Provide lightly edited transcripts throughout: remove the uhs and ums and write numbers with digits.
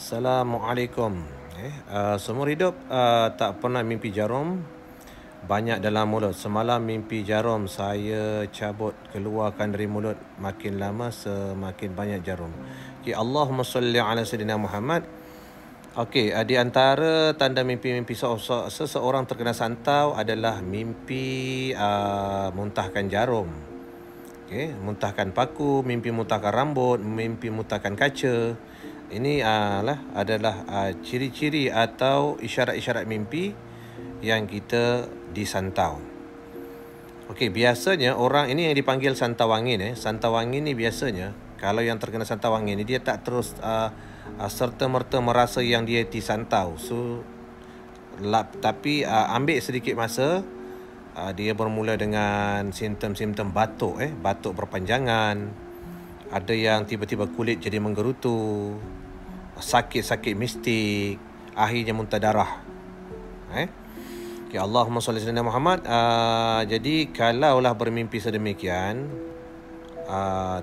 Assalamualaikum. Seumur hidup tak pernah mimpi jarum banyak dalam mulut. Semalam mimpi jarum saya cabut keluarkan dari mulut. Makin lama semakin banyak jarum. Okay, Allahumma salli ala Sayyidina Muhammad. Okey, di antara tanda mimpi-mimpi seseorang terkena santau adalah mimpi muntahkan jarum. Okay, muntahkan paku, mimpi muntahkan rambut, mimpi muntahkan kaca. Ini adalah ciri-ciri atau isyarat-isyarat mimpi yang kita disantau. Okey, biasanya orang ini yang dipanggil santau angin. Santau angin ni biasanya kalau yang terkena santau angin ni dia tak terus serta-merta merasa yang dia disantau. Tapi ambil sedikit masa, dia bermula dengan simptom-simptom batuk, batuk berpanjangan. Ada yang tiba-tiba kulit jadi menggerutu, sakit-sakit mistik, akhirnya muntah darah. Okay, Allahumma salli ala Sayyidina Muhammad. Jadi kalaulah bermimpi sedemikian,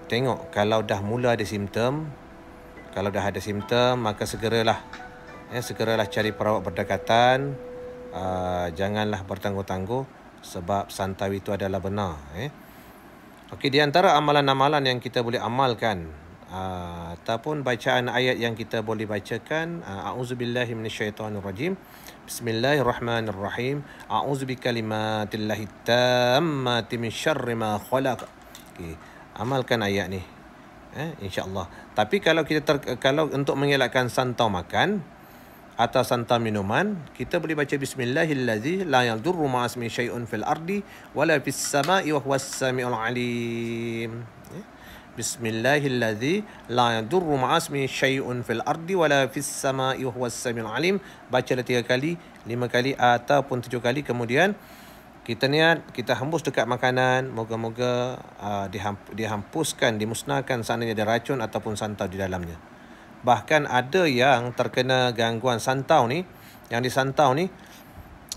tengok kalau dah mula ada simptom. Kalau dah ada simptom, maka segeralah cari perawat berdekatan. Janganlah bertangguh-tangguh, sebab santau itu adalah benar. Okey, di antara amalan-amalan yang kita boleh amalkan ataupun bacaan ayat yang kita boleh bacakan, a'udzubillahi minasyaitonirrajim. Bismillahirrahmanirrahim. A'udzubikalimatillahit tammati min syarri ma khalaq. Okey, amalkan ayat ni, insya-Allah. Tapi kalau kalau untuk mengelakkan santau makan atau santau minuman, kita boleh baca bismillahillazi la yadurru ma'asmi syai'un fil ardi wala fis sama'i wa huwas samiul alim. Bismillahillazi la yadurru ma'asmi syai'un fil ardi wala fis sama'i wa huwas samiul alim. Bacalah 3 kali, 5 kali ataupun 7 kali. Kemudian kita niat, kita hembus dekat makanan, moga-moga dihapuskan, dimusnahkan seandainya ada racun ataupun santau di dalamnya. Bahkan ada yang terkena gangguan santau ni, yang disantau ni,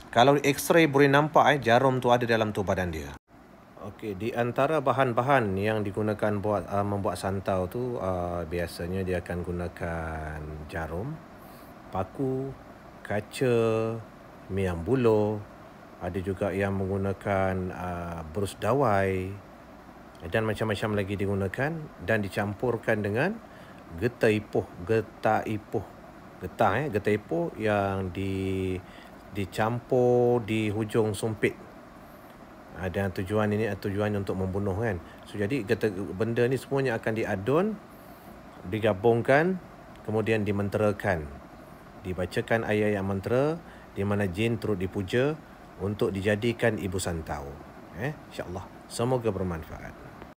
kalau X-ray boleh nampak jarum tu ada dalam tubuh badan dia. Okey, di antara bahan-bahan yang digunakan buat membuat santau tu, biasanya dia akan gunakan jarum, paku, kaca, miang buluh. Ada juga yang menggunakan berus dawai dan macam-macam lagi digunakan dan dicampurkan dengan getah ipuh yang dicampur di hujung sumpit. Dan tujuan untuk membunuh kan. So jadi benda ni semuanya akan diadun, digabungkan, kemudian dimenterakan. Dibacakan ayat-ayat mentera di mana jin turut dipuja untuk dijadikan ibu santau. InsyaAllah semoga bermanfaat.